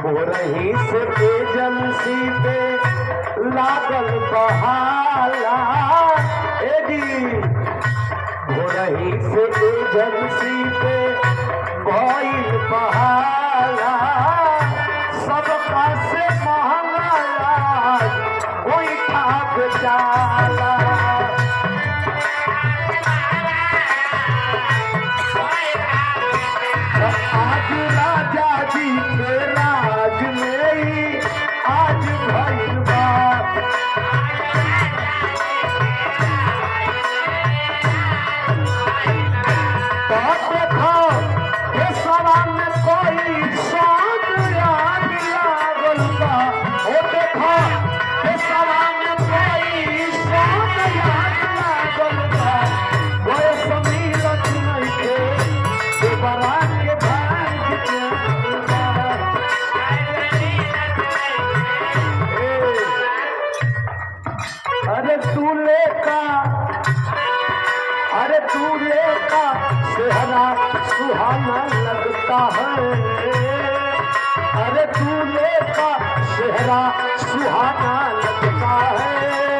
हो रही से एजेंसी पे लागल बहाला हो रही से एजेंसी पे भइल बहाला सबका से महंगा कोई ठाक जाला आज राजा जी के राज में ही आज भइल बा देखो ये सवा में कोई साथ याद लागल बा ओ देखो ये सवा में कोई साथ याद लागल बा कोई समीरत नहीं के बरा के भाग अरे दूल्हे का सेहरा सुहाना लगता है अरे दूल्हे का सेहरा सुहाना लगता है